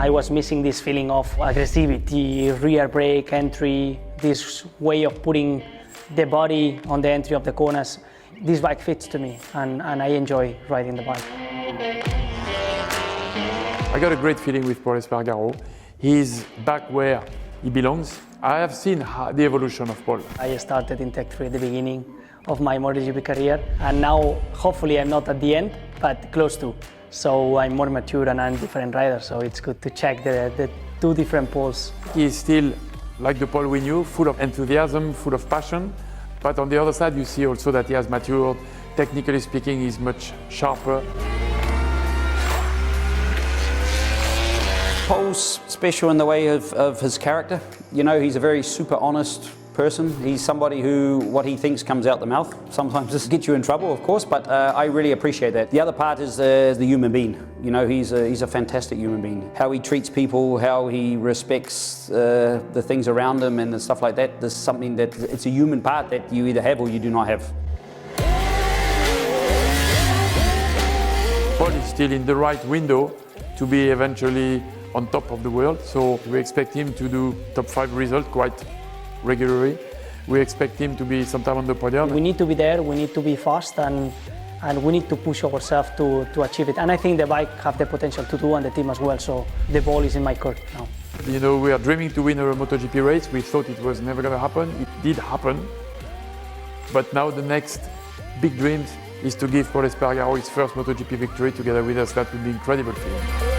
I was missing this feeling of aggressivity, rear brake, entry, this way of putting the body on the entry of the corners. This bike fits to me, and I enjoy riding the bike. I got a great feeling with Pol Espargaró. He's back where he belongs. I have seen the evolution of Pol. I started in Tech3 at the beginning of my MotoGP career, and now hopefully I'm not at the end, but close to. So I'm more mature and I'm a different rider, so it's good to check the two different Pols. He's still, like the Pol we knew, full of enthusiasm, full of passion, but on the other side you see also that he has matured. Technically speaking, he's much sharper. Pol's special in the way of his character. You know, he's a very super honest person. He's somebody who, what he thinks comes out the mouth. Sometimes this gets you in trouble, of course, but I really appreciate that. The other part is the human being. You know, he's a fantastic human being. How he treats people, how he respects the things around him and the stuff like that. There's something that, it's a human part that you either have or you do not have. Pol is still in the right window to be eventually on top of the world, so we expect him to do top 5 result quite regularly. We expect him to be sometime on the podium. We need to be there, we need to be fast, and we need to push ourselves to achieve it. And I think the bike have the potential to do, and the team as well, so the ball is in my court now. You know, we are dreaming to win a MotoGP race. We thought it was never going to happen. It did happen. But now the next big dream is to give Pol Espargaró his first MotoGP victory together with us. That would be incredible for him.